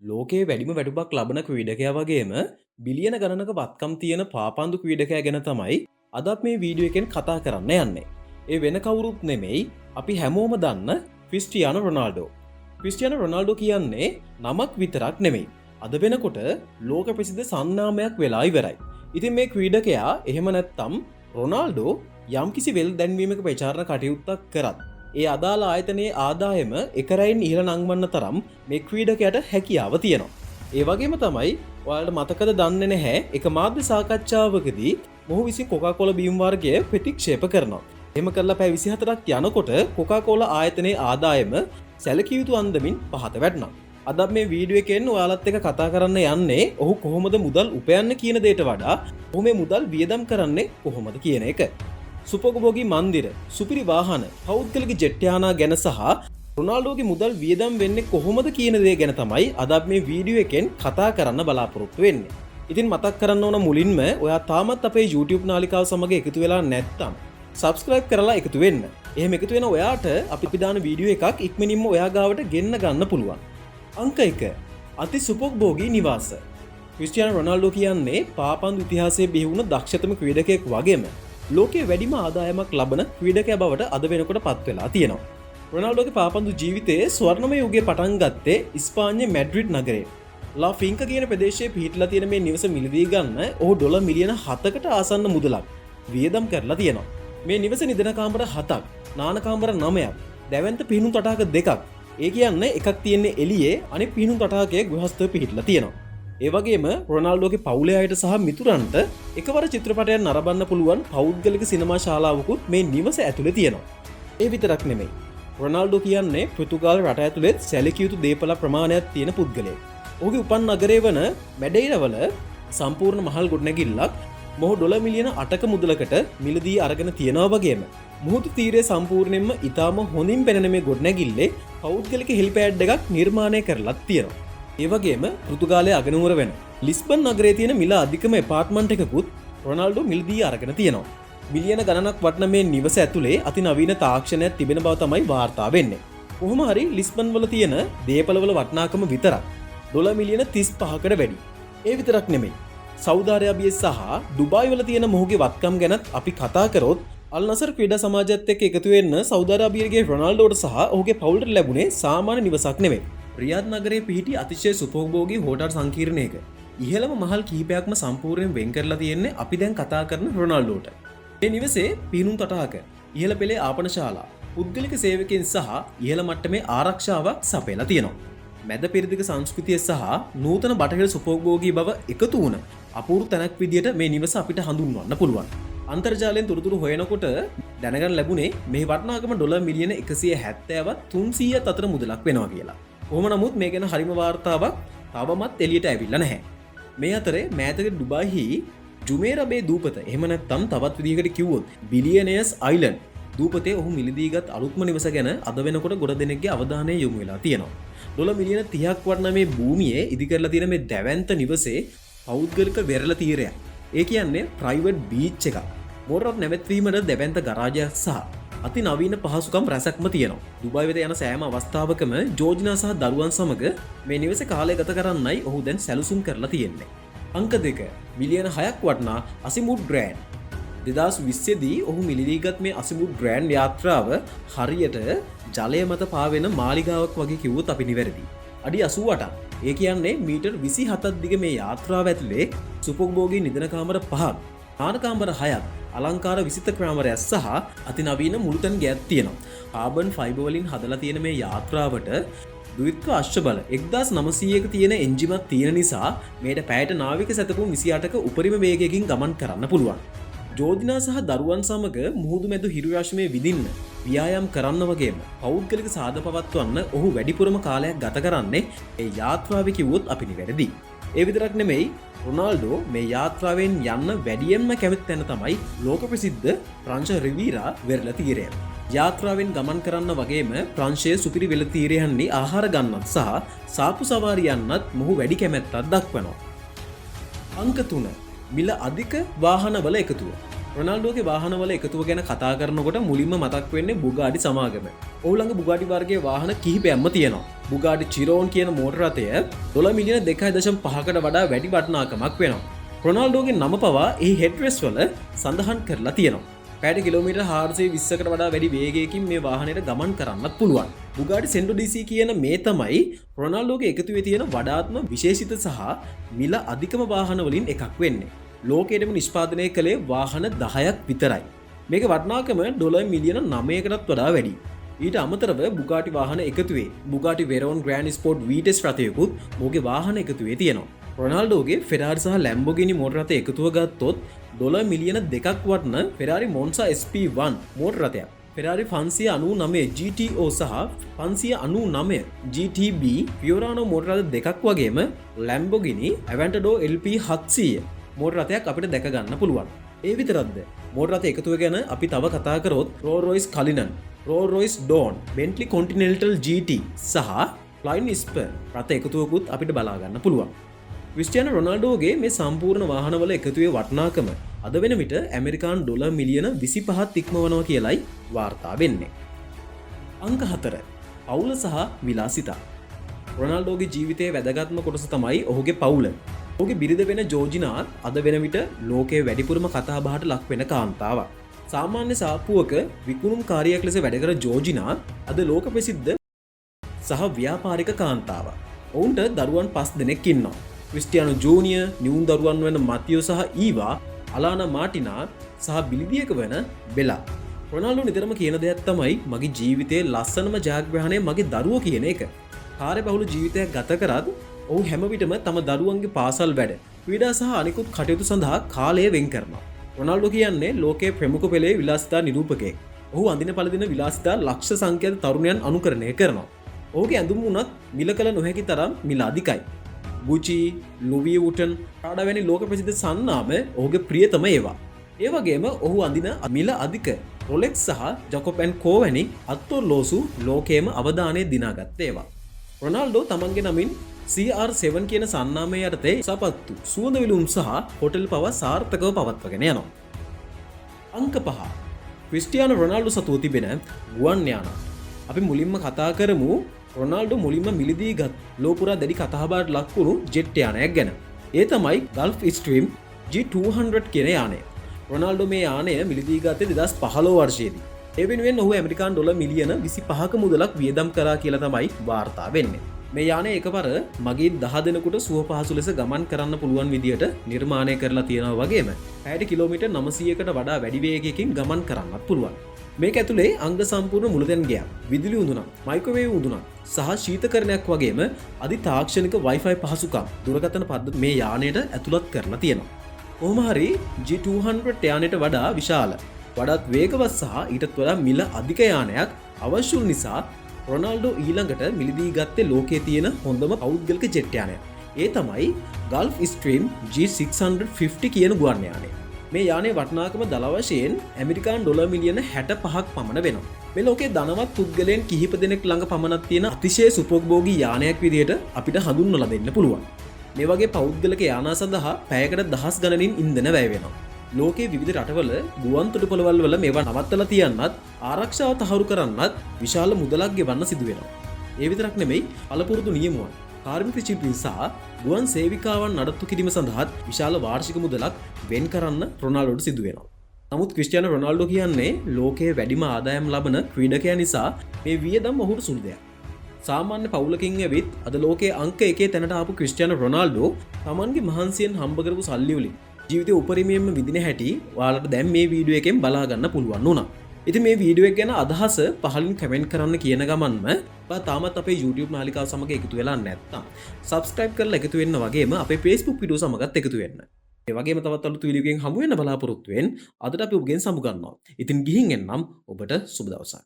ලෝකයේ වැඩිම වැටුපක් ලබන ක්‍රීඩකයා වගේම බිලියන ගණනක වත්කම් තියෙන පාපන්දු ක්‍රීඩකයා ගැන තමයි අදත් මේ වීඩියෝ එකෙන් කතා කරන්න යන්නේ. ඒ වෙන කවුරුත් නෙමෙයි අපි හැමෝම දන්න ක්‍රිස්ටියානෝ රොනාල්ඩෝ. ක්‍රිස්ටියානෝ රොනාල්ඩෝ කියන්නේ නමක් විතරක් නෙමෙයි. අද වෙනකොට ලෝක ප්‍රසිද්ධ සන්නාමයක් වෙලා ඉවරයි. ඉතින් මේ ක්‍රීඩකයා එහෙම නැත්තම් රොනාල්ඩෝ යම්කිසි වෙල් දැන්වීමක ප්‍රචාරණ කටයුත්තක් කරත් ඒ අදාළ ආයතනයේ ආදායම එකරයින් ඉහළ නංවන්න තරම් මේ ක්‍රීඩකයට හැකියාව තියෙනවා. ඒ වගේම තමයි ඔයාලට මතකද දන්නේ නැහැ එක මාධ්‍ය සාකච්ඡාවකදී මොහු විසින් කොකාකෝලා බීම් වර්ගය ප්‍රතික්ෂේප කරනවා. එහෙම කරලා පැය 24ක් යනකොට කොකාකෝලා ආයතනයේ ආදායම සැලකිය යුතු අන්දමින් පහත වැටෙනවා. අද මේ වීඩියෝ එකෙන් ඔයාලත් එක්ක කතා කරන්න යන්නේ ඔහු කොහොමද මුදල් උපයන්න කියන දෙයට වඩා ඔහු මේ මුදල් වියදම් කරන්නේ කොහොමද කියන එක. සුපෝගබෝගී මන්දිර, සුපිරි වාහන, පෞද්ගලික ජෙට් යානා ගැන සහ රොනාල්ඩෝගේ මුදල් වියදම් වෙන්නේ කොහොමද කියන දේ ගැන තමයි අද මේ වීඩියෝ එකෙන් කතා කරන්න බලාපොරොත්තු වෙන්නේ. ඉතින් මතක් කරන්න ඕන මුලින්ම ඔයා තාමත් අපේ YouTube නාලිකාව සමග එකතු වෙලා නැත්නම් subscribe කරලා එකතු වෙන්න. එහෙම එකතු වෙන ඔයාට අපි දාන වීඩියෝ එකක් ඉක්මනින්ම ඔයා ගාවට ගෙන්න ගන්න පුළුවන්. අංක 1. අති සුපෝගබෝගී නිවාස. ක්‍රිස්ටියානෝ රොනාල්ඩෝ කියන්නේ පාපන්දු ඉතිහාසයේ බිහි වුණ දක්ෂතම ක්‍රීඩකයෙක් වගේම ලෝකයේ වැඩිම ආදායමක් ලබන ක්‍රීඩකයා බවට අද වෙනකොට පත් වෙලා තියෙනවා. රොනාල්ඩෝගේ පාපන්දු ජීවිතයේ ස්වර්ණමය යුගය පටන් ගත්තේ ඉස්පාඤ්ඤේ මැඩ්‍රිඩ් නගරයේ. ලා ෆින්කා කියන ප්‍රදේශයේ පිහිටලා තියෙන මේ නිවස මිලදී ගන්න ඔහු ඩොලර් මිලියන 7කට ආසන්න මුදලක් වියදම් කරලා තියෙනවා. මේ නිවස නිදන කාමර 7ක්, නාන කාමර 9ක්, දැවැන්ත පිහිනුම් තටාක 2ක්. ඒ කියන්නේ එකක් තියෙන්නේ එළියේ අනිත් පිහිනුම් තටාකයේ ගෘහස්ථව පිහිටලා තියෙනවා. ඒ වගේම රොනාල්ඩෝගේ පවුලේ අයට සහ මිතුරන්ට එකවර චිත්‍රපටයක් නරඹන්න පුළුවන් පෞද්ගලික සිනමා ශාලාවකුත් මේ නිවස ඇතුලේ තියෙනවා. ඒ විතරක් නෙමෙයි. රොනාල්ඩෝ කියන්නේ පෘතුගාල් රට ඇතුලේ සැලකිය යුතු දේපල ප්‍රමාණයක් තියෙන පුද්ගලයෙක්. ඔහුගේ උපන් නගරය වන මැඩෙයිරවල සම්පූර්ණ මහල් ගොඩනැගිල්ලක් මොහු ඩොලර් මිලියන 8ක මුදලකට මිලදී අරගෙන තියෙනවා වගේම මුහුදු තීරයේ සම්පූර්ණයෙන්ම ඉතාම හොඳින් පෙනෙන මේ ගොඩනැගිල්ලේ පෞද්ගලික හෙලිපෑඩ් එකක් නිර්මාණය කරලා තියෙනවා. ඒ වගේම පෘතුගාලයේ අගනුවර වෙන ලිස්බන් නගරයේ තියෙන මිල අධිකම ඇපාර්ට්මන්ට් එකකුත් රොනාල්ඩෝ මිලදී අරගෙන තියෙනවා. මිලියන ගණනක් වටන මේ නිවස ඇතුලේ අතිනවීන තාක්ෂණයක් තිබෙන බව තමයි වාර්තා වෙන්නේ. කොහොම හරි ලිස්බන් වල තියෙන දේපළවල වටිනාකම විතරක් ඩොලර් මිලියන 35කට වැඩි. ඒ විතරක් නෙමෙයි. සෞදි අරාබියේ සහ ඩුබායි වල තියෙන මොහුගේ වත්කම් ගැනත් අපි කතා කරොත් අල් නසර් ක්‍රීඩා සමාජයත් එක්ක එකතු වෙන්න සෞදි අරාබියේ රොනාල්ඩෝට සහ ඔහුගේ පවුලට ලැබුණේ සාමාන්‍ය නිවසක් නෙමෙයි. රියාද් නගරයේ පිහිටි අතිශය සුපෝගබෝගී හෝටල් සංකීර්ණයක ඉහළම මහල් කිහිපයක්ම සම්පූර්ණයෙන් වෙන් කරලා තියෙන්නේ අපි දැන් කතා කරන රොනාල්ඩෝට. මේ නිවසේ පිහිනුම් තටාක, ඉහළ පෙළේ ආපනශාලා, පුද්ගලික සේවකයන් සහ ඉහළ මට්ටමේ ආරක්ෂාවක් සපයලා තියෙනවා. මැද පෙරදිග සංස්කෘතිය සහ නූතන බටහිර සුපෝගබෝගී බව එකතු වුණ අපූර්ව තැනක් විදියට මේ නිවස අපිට හඳුන්වන්න පුළුවන්. අන්තර්ජාලයෙන් තොරතුරු හොයනකොට දැනගන්න ලැබුණේ මේ වටිනාකම ඩොලර් මිලියන 170වත් 300ත් අතර මුදලක් වෙනවා කියලා. කොහොම නමුත් මේ ගැන හරිම වාර්තාවක් තවමත් එළියට ඇවිල්ලා නැහැ. මේ අතරේ මෑතක ඩුබායිහි ජුමේරබේ දූපත එහෙම නැත්නම් තවත් විදිහකට කිව්වොත් බිලියනර්ස් අයිලන්ඩ් දූපතේ ඔහු මිලදීගත් අලුත්ම නිවස ගැන අද වෙනකොට ගොඩ දෙනෙක්ගේ අවධානය යොමු වෙලා තියෙනවා. ඩොලර් මිලියන 30ක් වටන මේ භූමියේ ඉදි කරලා තියෙන මේ දැවැන්ත නිවසේ පෞද්ගලික වෙරළ තීරයක්. ඒ කියන්නේ ප්‍රයිවට් බීච් එකක්. මෝටර් නැවැත්වීමට දැවැන්ත ගරාජයක් සහ අති නවීන පහසුකම් රැසක්ම තියෙනවා. දුබායි වෙත යන සෑම අවස්ථාවකම ජෝර්ජිනා සහ දරුවන් සමග මේ නිවසේ කාලය ගත කරන්නයි ඔහු දැන් සැලසුම් කරලා තියෙන්නේ. අංක 2. මිලියන 6ක් වටනා අසිමුඩ් ග්‍රෑන්ඩ්. 2020 දී ඔහු මිලදීගත් මේ අසිමුඩ් ග්‍රෑන්ඩ් යාත්‍රාව හරියට ජලය මත පාවෙන මාලිගාවක් වගේ කිව්වොත් අපි නිවැරදි. අඩි 88ක්. ඒ කියන්නේ මීටර් 27ක් දිග මේ යාත්‍රාව ඇතුලේ සුපෝගබෝගී නිදන කාමර 5ක්, නාන කාමර 6ක්, අලංකාර විසිත කාමරයක් සහ අතිනවීන මුළුතැන් ගෑත් තියෙනවා. කාබන් ෆයිබර් වලින් හදලා තියෙන මේ යාත්‍රාවට ද්විත්ව අශ්ව බල 1900ක තියෙන එන්ජිමක් තියෙන නිසා මේට පැයට නාවික සැතපුම් 28ක උපරිම වේගයකින් ගමන් කරන්න පුළුවන්. ජෝර්ජිනා සහ දරුවන් සමග මුහුදු මැද හිරු රශ්මිය විඳින්න, ව්‍යායාම් කරන්න වගේම පෞද්ගලික සාද පවත්වන්න ඔහු වැඩිපුරම කාලයක් ගත කරන්නේ ඒ යාත්‍රාවේ කිව්වොත් අපි නිවැරදි. ඒ විතරක් නෙමෙයි රොනාල්ඩෝ මේ යාත්‍රාවෙන් යන්න වැඩියෙන්ම කැමති තැන තමයි ලෝක ප්‍රසිද්ධ ප්‍රංශ රිවීරා වෙරළ තීරය. යාත්‍රාවෙන් ගමන් කරන්න වගේම ප්‍රංශයේ සුපිරි වෙළ තීරයන්හි ආහාර ගන්නත් සහ සාපු සවාරි යන්නත් මොහු වැඩි කැමැත්තක් දක්වනවා. අංක 3. මිල අධික වාහනවල එකතුව. රොනාල්ඩෝගේ වාහනවල එකතුව ගැන කතා කරනකොට මුලින්ම මතක් වෙන්නේ බුගාඩි සමාගම. ඔහුළඟ බුගාඩි වර්ගයේ වාහන කිහිපයක්ම තියෙනවා. බුගාඩි චිරෝන් කියන මෝටර රථය $2 මිලියන 2.5කට වඩා වැඩි වටිනාකමක් වෙනවා. රොනාල්ඩෝගේ නම පවා එහි හෙඩ්රෙස් වල සඳහන් කරලා තියෙනවා. පැයට කිලෝමීටර් 420කට වඩා වැඩි වේගයකින් මේ වාහනයට ගමන් කරන්නත් පුළුවන්. බුගාඩි සෙන්ටෝ DC කියන මේ තමයි රොනාල්ඩෝගේ එකතුවේ තියෙන වඩාත්ම විශේෂිත සහ මිල අධිකම වාහන වලින් එකක් වෙන්නේ. ලෝකයේම නිෂ්පාදනය කළේ වාහන 10ක් විතරයි. මේක වටිනාකම $9 මිලියන 9කටත් වඩා වැඩි. ඊට අමතරව බුගාටි වාහන එකතුවේ බුගාටි වෙරෝන් ග්‍රෑන්ඩ් ස්පෝර්ට් V-Test රථයකුත් මොහුගේ වාහන එකතුවේ තියෙනවා. රොනාල්ඩෝගේ ෆෙරාරි සහ ලැම්බෝගිනි මෝටර රථ එකතුව ගත්තොත් $2 මිලියන 2ක් වටන ෆෙරාරි මොන්සා SP1 මෝටර රථයක්, ෆෙරාරි 599 GTO සහ 599 GTB ෆියෝරානෝ මෝටර රථ දෙකක් වගේම ලැම්බෝගිනි ඇවැන්ටඩෝ LP 700 මෝටර රථයක් අපිට දැක ගන්න පුළුවන්. ඒ විතරක්ද මෝටර රථ එකතුව ගැන අපි තව කතා කරොත් Rolls Royce Cullinan, Rolls Royce Dawn, Bentley Continental GT සහ ෆ්ලයින් ස්පර් රථ එකතුවකුත් අපිට බලා ගන්න පුළුවන්. ක්‍රිස්ටියානෝ රොනාල්ඩෝගේ මේ සම්පූර්ණ වාහනවල එකතුවේ වටිනාකම අද වෙන විට ඇමරිකානු $25 මිලියන 25ක් ඉක්මවනවා කියලයි වාර්තා වෙන්නේ. අංක 4. පවුල සහ විලාසිතා. රොනාල්ඩෝගේ ජීවිතයේ වැදගත්ම කොටස තමයි ඔහුගේ පවුල. ඔහුගේ බිරිඳ වෙන ජෝර්ජිනාත් අද වෙන විට ලෝකයේ වැඩිපුරම කතා බහට ලක් වෙන කාන්තාවක්. සාමාන්‍ය සාප්පුවක විකුණුම් කාරියක් ලෙස වැඩ කර ජෝර්ජිනා අද ලෝක ප්‍රසිද්ධ සහ ව්‍යාපාරික කාන්තාවක්. ඔවුන්ට දරුවන් 5 දෙනෙක් ඉන්නවා. ක්‍රිස්ටියානෝ ජූනියර්, නිවුන් දරුවන් වන මතියෝ සහ ඊවා, අලානා මාටිනා සහ බිලිදියක වන බෙලා. රොනාල්ඩෝ නිතරම කියන දෙයක් තමයි මගේ ජීවිතයේ ලස්සනම ජයග්‍රහණය මගේ දරුවෝ කියන එක. කාර්යබහුල ජීවිතයක් ගත කරත් ඔහු හැම විටම තම දරුවන්ගේ පාසල් වැඩ, ක්‍රීඩා සහ අනිකුත් කටයුතු සඳහා කාලය වෙන් කරනවා. රොනාල්ඩෝ කියන්නේ ලෝකයේ ප්‍රමුඛ පෙළේ විලාසිතා නිරූපකයෙක්. ඔහු අඳින පළඳින විලාසිතා ලක්ෂ සංඛ්‍යාත තරුණයන් අනුකරණය කරනවා. ඔහුගේ ඇඳුම් උනත් මිල කළ නොහැකි තරම් මිල අධිකයි. ගුචි, ලුවී වුටන්, ප්‍රාඩා වැනි ලෝක ප්‍රසිද්ධ සන්නාම ඔහුගේ ප්‍රියතම ඒවා. ඒ වගේම ඔහු අඳින මිල අධික රොලෙක්ස් සහ ජකොබ් ඇන්ඩ් කෝ වැනි අත්අොල්ලෝසු ලෝකයේම අවධානය දිනාගත් ඒවා. රොනාල්ඩෝ තමන්ගේ නමින් CR7 කියන සන්නාමය යටතේ සපත්තු, සුවඳ විලවුන් සහ හොටෙල් පවා සාර්ථකව පවත්වගෙන යනවා. අංක 5. ක්‍රිස්ටියානෝ රොනාල්ඩෝ සතුව තිබෙන ගුවන් යානා. අපි මුලින්ම කතා කරමු රොනාල්ඩෝ මුලින්ම මිලදී ගත් ලෝපුරා දැඩි කතාබහට ලක් වුණු ජෙට් යානයක් ගැන. ඒ තමයි ගල්ෆ් ස්ට්‍රීම් G200 කියන යානය. රොනාල්ඩෝ මේ යානය මිලදී ගත්තේ 2015 වර්ෂයේදී. ඒ වෙනුවෙන් ඔහු ඇමරිකානු $25 මිලියන 25ක මුදලක් වියදම් කරා කියලා තමයි වාර්තා වෙන්නේ. මේ යානය එකවර මගීන් 10 දෙනෙකුට සුව පහසු ලෙස ගමන් කරන්න පුළුවන් විදියට නිර්මාණය කරලා තියෙනවා වගේම පැයට කිලෝමීටර් 900කට වඩා වැඩි වේගයකින් ගමන් කරන්නත් පුළුවන්. මේක ඇතුලේ අංග සම්පූර්ණ මුළුතැන් ගෑම්, විදුලි උඳුනක්, මයික්‍රෝවේව් උඳුනක් සහ ශීතකරණයක් වගේම අධි තාක්ෂණික Wi-Fi පහසුකම් දුරකථන පද්ධති මේ යානයට ඇතුළත් කරලා තියෙනවා. කොහොම හරි G200 යානයට වඩා විශාල, වඩාත් වේගවත් සහ ඊටත් වඩා මිල අධික යානයක් අවශ්‍ය නිසා රොනාල්ඩෝ ඊළඟට මිලදී ගත්තේ ලෝකයේ තියෙන හොඳම පෞද්ගලික ජෙට් යානයක්. ඒ තමයි ගල්ෆ් ස්ට්‍රීම් G650 කියන ගුවන් යානය. මේ යානයේ වටිනාකම දල වශයෙන් ඇමරිකානු $65 මිලියන 65ක් පමණ වෙනවා. මේ ලෝකයේ ධනවත් පුද්ගලයන් කිහිප දෙනෙක් ළඟ පමණක් තියෙන අතිශය සුපෝපභෝගී යානයක් විදිහට අපිට හඳුන්වලා දෙන්න පුළුවන්. මේ වගේ පෞද්ගලික යානා සඳහා පැයකට දහස් ගණනින් ඉන්ධන වැය වෙනවා. ලෝකයේ විවිධ රටවල ගුවන් තොටුපළවල් වල මේවා නවත්තලා තියන්නත් ආරක්ෂාව තහවුරු කරන්නත් විශාල මුදලක් ගෙවන්න සිදු වෙනවා. ඒ විතරක් නෙමෙයි, පළපුරුදු නියමුවන්, කාර්මික ශිල්පීන් සහ ගුවන් සේවිකාවන් නඩත්තු කිරීම සඳහාත් විශාල වාර්ෂික මුදලක් වෙන් කරන්න රොනාල්ඩෝට සිදු වෙනවා. නමුත් ක්‍රිස්ටියානෝ රොනාල්ඩෝ කියන්නේ ලෝකයේ වැඩිම ආදායම් ලබන ක්‍රීඩකයා නිසා මේ වියදම් ඔහුට සුළු දෙයක්. සාමාන්‍ය පවුලකින් ඇවිත් අද ලෝකයේ අංක 1 තැනට ආපු ක්‍රිස්ටියානෝ රොනාල්ඩෝ තමන්ගේ මහන්සියෙන් හම්බ කරපු සල්ලි වලින් ජීවිතේ උපරිමයෙන්ම විඳින හැටි ඔයාලට දැන් මේ වීඩියෝ එකෙන් බලා ගන්න පුළුවන් වුණා. ඉතින් මේ වීඩියෝ එක ගැන අදහස පහලින් කමෙන්ට් කරන්න කියන ගමන්ම ඔයා තාමත් අපේ YouTube නාලිකාව සමග එකතු වෙලා නැත්නම් subscribe කරලා එකතු වෙන්න වගේම අපේ Facebook වීඩියෝ සමගත් එකතු වෙන්න. ඒ වගේම තවත් අලුත් වීඩියෝ එකකින් හමු වෙන්න බලාපොරොත්තු වෙන්න. අදට අපි ඔබගෙන් සමු ගන්නවා. ඉතින් ගිහින් එන්නම්. ඔබට සුබ දවසක්.